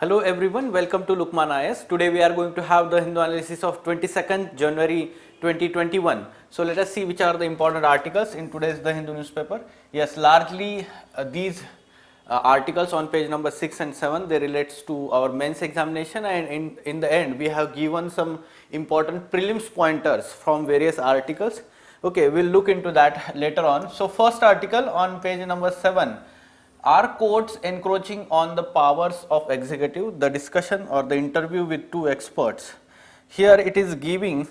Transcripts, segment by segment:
Hello everyone, welcome to Lukman IS. Today we are going to have the Hindu analysis of 22nd January 2021. So let us see which are the important articles in today's The Hindu newspaper. Yes, largely these articles on page number 6 and 7, they relates to our mains examination, and in the end we have given some important prelims pointers from various articles. Okay, we'll look into that later on. So first article on page number 7. Are courts encroaching on the powers of executive? The discussion or the interview with two experts. Here it is giving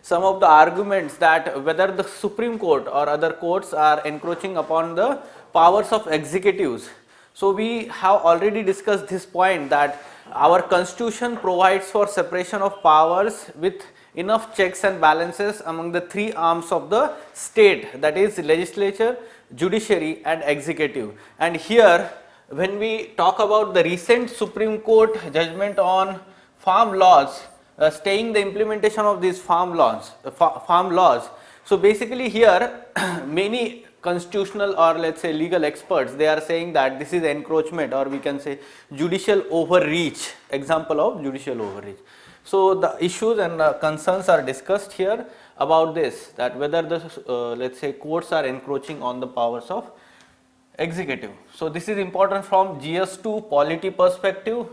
some of the arguments that whether the Supreme Court or other courts are encroaching upon the powers of executives. So we have already discussed this point that our constitution provides for separation of powers with enough checks and balances among the three arms of the state, that is legislature, judiciary and executive. And here when we talk about the recent Supreme Court judgment on farm laws, staying the implementation of these farm laws. So basically here many constitutional or let's say legal experts, they are saying that this is encroachment, or we can say judicial overreach, example of judicial overreach. So the issues and concerns are discussed here about this, that whether the let's say courts are encroaching on the powers of executive. So this is important from GS2 polity perspective,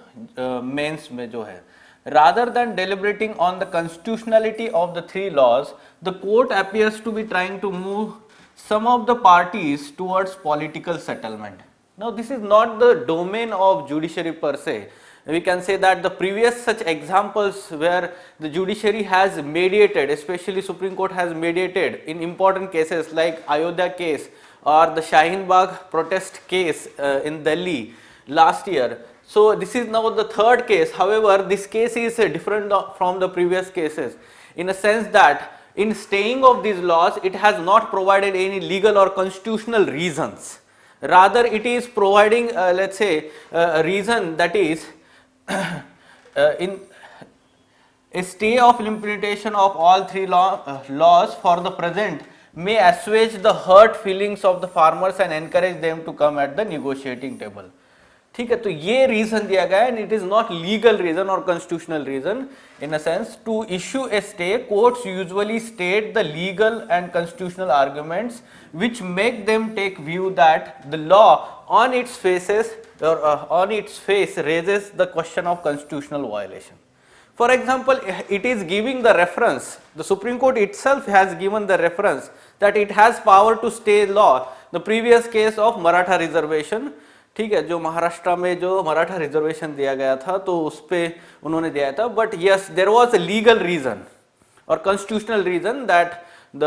mains mein jo hai. Rather than deliberating on the constitutionality of the three laws, the court appears to be trying to move some of the parties towards political settlement. Now this is not the domain of judiciary per se. We can say that the previous such examples where the judiciary has mediated, especially Supreme Court has mediated in important cases like Ayodhya case or the Shaheen Bagh protest case in Delhi last year. So this is now the third case. However, this case is different from the previous cases in a sense that in staying of these laws, it has not provided any legal or constitutional reasons. Rather, it is providing let's say a reason, that is in a stay of implementation of all three laws for the present may assuage the hurt feelings of the farmers and encourage them to come at the negotiating table. ठीक है, तो ये reason दिया गया है, and it is not legal reason or constitutional reason. In a sense, to issue a stay, courts usually state the legal and constitutional arguments which make them take view that the law on its face raises the question of constitutional violation. For example, it is giving the reference, the Supreme Court itself has given the reference that it has power to stay law. The previous case of Maratha reservation, ठीक है, जो महाराष्ट्र में जो Maratha reservation दिया गया था तो उस पे उन्होंने दिया था, but yes there was a legal reason और constitutional reason that the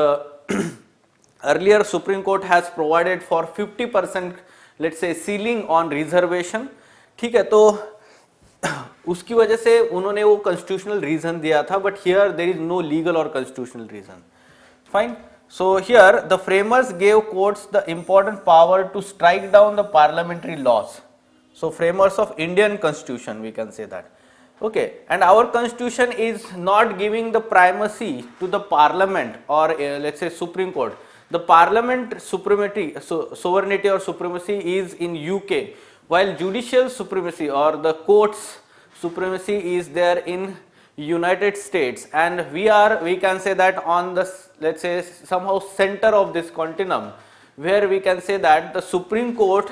earlier Supreme Court has provided for 50% let's say ceiling on reservation. ठीक है, तो उसकी वजह से उन्होंने वो कॉन्स्टिट्यूशनल रीजन दिया था, but here there is no legal और constitutional reason. Fine. So here the framers gave courts the important power to strike down the parliamentary laws. So framers of Indian constitution, we can say that. Okay, and our constitution is not giving the primacy to the parliament or let's say Supreme Court. The parliament sovereignty or supremacy is in UK, while judicial supremacy or the courts supremacy is there in United States, and we can say that on the let's say somehow center of this continuum, where we can say that the Supreme Court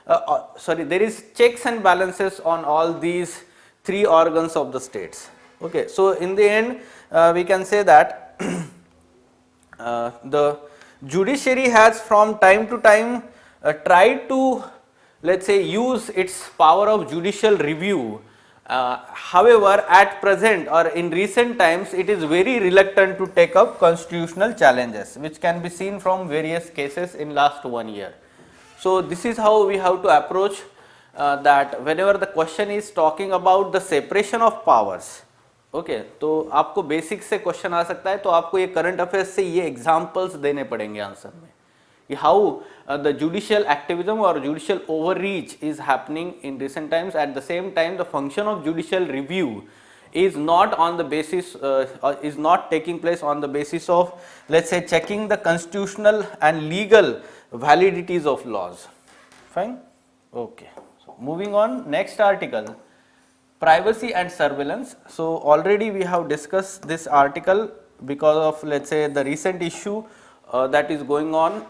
there is checks and balances on all these three organs of the states. Okay, so in the end we can say that the judiciary has from time to time tried to let's say use its power of judicial review. However, at present or in recent times, it is very reluctant to take up constitutional challenges, which can be seen from various cases in last 1 year. So this is how we have to approach that whenever the question is talking about the separation of powers. Okay, तो आपको basic से question आ सकता है, तो आपको ये current affairs से ये एग्जांपल्स देने पड़ेंगे आंसर में. How the judicial activism or judicial overreach is happening in recent times. At the same time, the function of judicial review is not on the basis is not taking place on the basis of let's say checking the constitutional and legal validities of laws. Fine. Okay. So moving on, next article, privacy and surveillance. So already we have discussed this article because of, let's say, the recent issue that is going on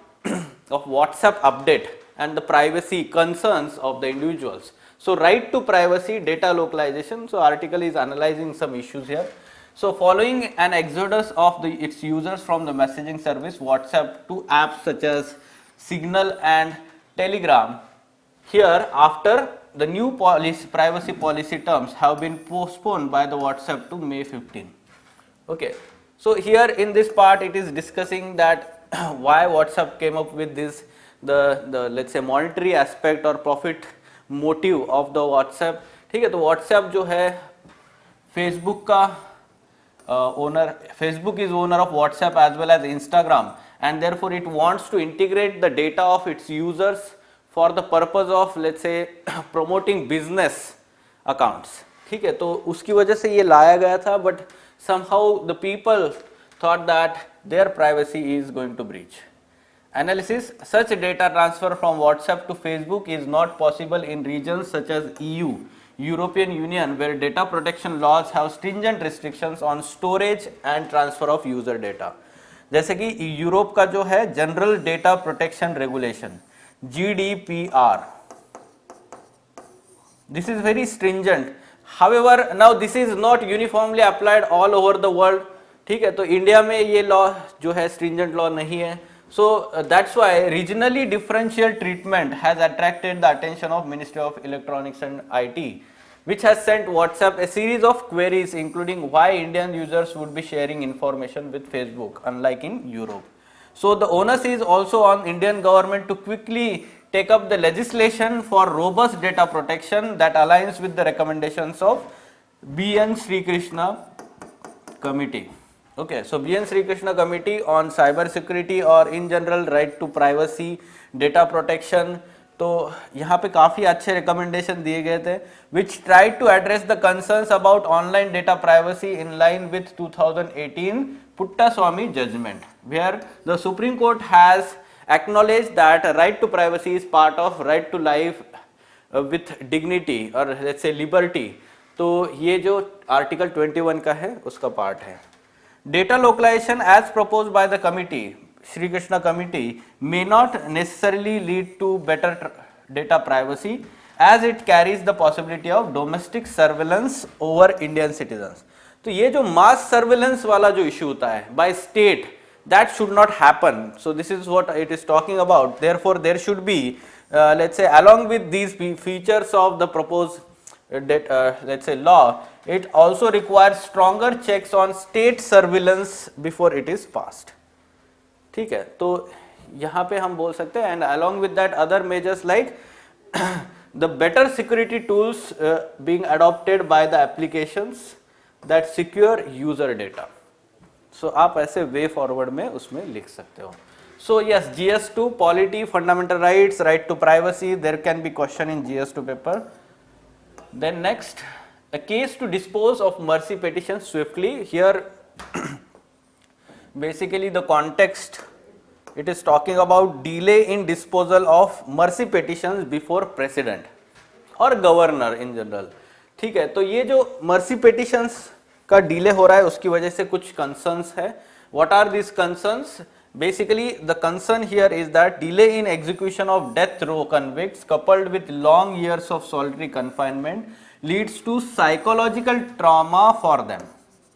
of WhatsApp update and the privacy concerns of the individuals. So right to privacy, data localization. So article is analyzing some issues here. So following an exodus of its users from the messaging service WhatsApp to apps such as Signal and Telegram, here after the new privacy policy terms have been postponed by the WhatsApp to May 15. Okay. So here in this part it is discussing that why WhatsApp came up with this, the let's say monetary aspect or profit motive of the WhatsApp. ठीक है, तो WhatsApp जो है Facebook का owner, Facebook is owner of WhatsApp as well as Instagram, and therefore it wants to integrate the data of its users for the purpose of, let's say, promoting business accounts. ठीक है, तो उसकी वजह से ये लाया गया था, but somehow the people thought that their privacy is going to breach. Analysis: such data transfer from WhatsApp to Facebook is not possible in regions such as EU, European Union, where data protection laws have stringent restrictions on storage and transfer of user data. जैसे कि Europe का जो है general data protection regulation GDPR, this is very stringent. However, now this is not uniformly applied all over the world. ठीक है, तो India में ये लॉ जो है stringent law नहीं है. So that's why regionally differential treatment has attracted the attention of Ministry of Electronics and IT, which has sent WhatsApp a series of queries including why Indian users would be sharing information with Facebook unlike in Europe. So the onus is also on Indian government to quickly take up the legislation for robust data protection that aligns with the recommendations of B.N. Sri Krishna Committee. Okay, so B.N. Sri Krishna Committee on cyber security or in general right to privacy, data protection. तो यहाँ पे काफ़ी अच्छे recommendation दिए गए थे which tried to address the concerns about online data privacy in line with 2018 Puttaswamy judgment, where the Supreme Court has acknowledged that right to privacy is part of right to life with dignity or let's say liberty. तो ये जो article 21 का है उसका part है. Data localization as proposed by the committee, Sri Krishna Committee, may not necessarily lead to better data privacy as it carries the possibility of domestic surveillance over Indian citizens. तो ये जो mass surveillance वाला जो issue होता है by state, that should not happen. So this is what it is talking about. Therefore, there should be, let's say, along with these features of the proposed let's say law, it also requires stronger checks on state surveillance before it is passed. ठीक है, तो यहाँ पे हम बोल सकते हैं, and along with that other measures like the better security tools being adopted by the applications that secure user data. So आप ऐसे way forward में उसमें लिख सकते हो. So yes, GS2 polity, fundamental rights, right to privacy, there can be question in GS2 paper. Then next, a case to dispose of mercy petitions swiftly. Here basically the context, it is talking about delay in disposal of mercy petitions before president or governor in general. ठीक है, तो ये जो mercy petitions का delay हो रहा है उसकी वजह से कुछ concerns है. What are these concerns? Basically the concern here is that delay in execution of death row convicts coupled with long years of solitary confinement leads to psychological trauma for them.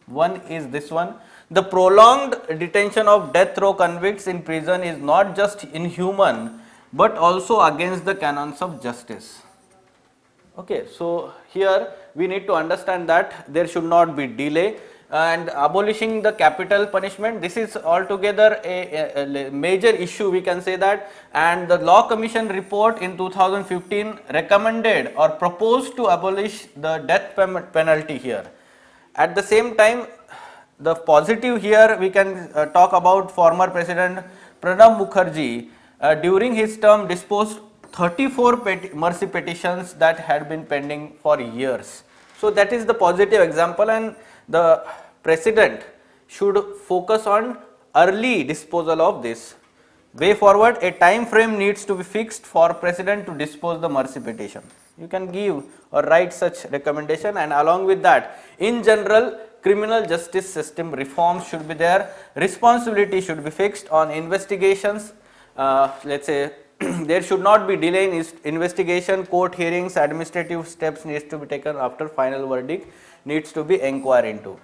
One is this one. The prolonged detention of death row convicts in prison is not just inhuman but also against the canons of justice. Okay, so here we need to understand that there should not be delay, and abolishing the capital punishment, this is altogether a major issue, we can say that, and the Law Commission report in 2015 recommended or proposed to abolish the death penalty here. At the same time, the positive here we can talk about former President Pranab Mukherjee during his term disposed 34 mercy petitions that had been pending for years. So that is the positive example, and the president should focus on early disposal of this. Way forward, a time frame needs to be fixed for president to dispose the mercy petition. You can give or write such recommendation, and along with that, in general, criminal justice system reforms should be there. Responsibility should be fixed on investigations. Let's say there should not be delay in investigation, court hearings, administrative steps needs to be taken after final verdict needs to be inquired into.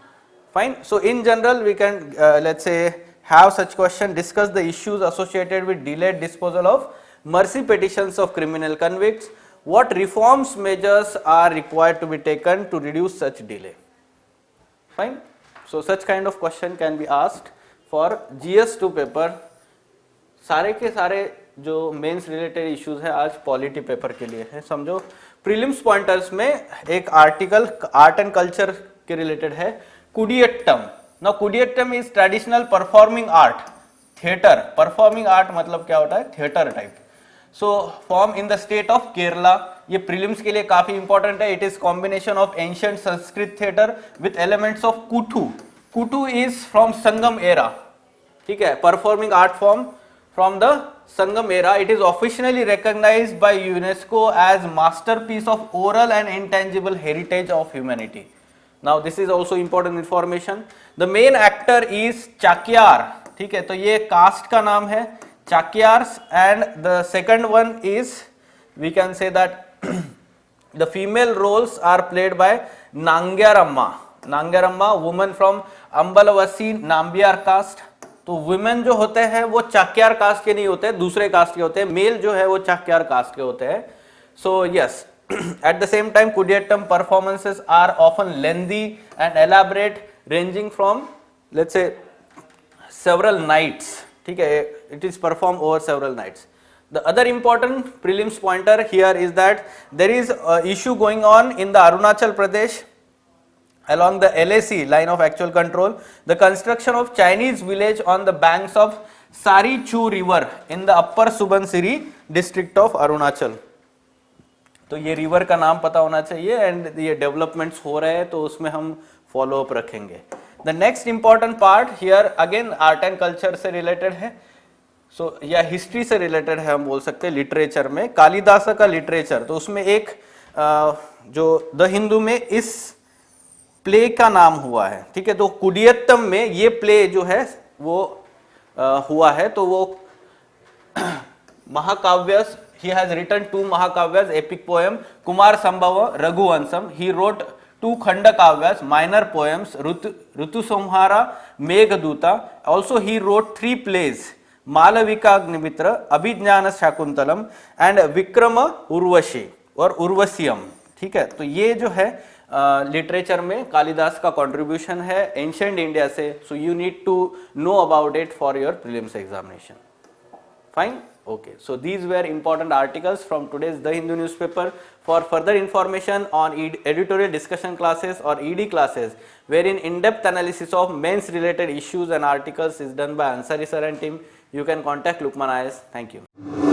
Fine. So in general, we can let's say have such question, discuss the issues associated with delayed disposal of mercy petitions of criminal convicts. What reforms measures are required to be taken to reduce such delay? Fine. So such kind of question can be asked for GS2 paper. सारे के सारे जो mains related issues है आज polity paper के लिए है. समझो प्रीलिम्स पॉइंटर्स में एक आर्टिकल आर्ट एंड कल्चर के रिलेटेड है, Koodiyattam. Now Koodiyattam is traditional performing art, theatre. Performing art मतलब क्या होता है? Theatre type. So form in the state of Kerala. ये प्रीलिम्स के लिए काफी इंपॉर्टेंट है. It is combination of ancient Sanskrit theatre with elements of Koothu. Koothu is from Sangam era. ठीक है, performing art form from the Sangam era. It is officially recognized by UNESCO as masterpiece of oral and intangible heritage of humanity. Now this is also important information. The main actor is Chakyar. ठीक है, तो ये caste का नाम है Chakyars. And the second one is we can say that the female roles are played by Nangiaramma. Nangiaramma women from Ambalavasi Nambiar caste. तो women जो होते हैं वो चाक्यार कास्ट के नहीं होते, दूसरे कास्ट के होते हैं. मेल जो है वो चाक्यार कास्ट के होते हैं. So yes, at the same time Kudiyattam performances are often lengthy and elaborate, ranging from let's say several nights. ठीक है, it is performed over several nights. The other important prelims pointer here is that there is a issue going on in the Arunachal Pradesh along the LAC, line of actual control. The construction of Chinese village on the banks of Sari Chu river in the upper Subansiri district of Arunachal. तो ये river का नाम पता होना चाहिए and ये developments हो रहे हैं तो उसमें हम फॉलो अप रखेंगे. The next important part here again art and culture से रिलेटेड है. सो या हिस्ट्री से रिलेटेड है, हम बोल सकते हैं. लिटरेचर में कालिदास का लिटरेचर, तो उसमें एक जो द हिंदू में इस प्ले का नाम हुआ है. ठीक है, तो कुडियत्तम में ये प्ले जो है वो हुआ है. तो वो महाकाव्यस, he has written 2 mahakavyas, epic poem Kumar Sambhava, Raghuvansam. He wrote 2 khanda kavyas, minor poems, Ritu Samhara, Meghaduta. Also he wrote 3 plays, Malavika Agnimitra, Abhijnana Shakuntalam and Vikrama Urvashi और उर्वशियम. ठीक है, तो ये जो है लिटरेचर में कालिदास का कंट्रीब्यूशन है एंशिएंट इंडिया से. So you need to know about it for your prelims examination. Fine. Okay, so these were important articles from today's The Hindu newspaper. For further information on editorial discussion classes or ED classes, wherein in-depth analysis of mains related issues and articles is done by Ansari sir and team, you can contact Lukman IAS. Thank you.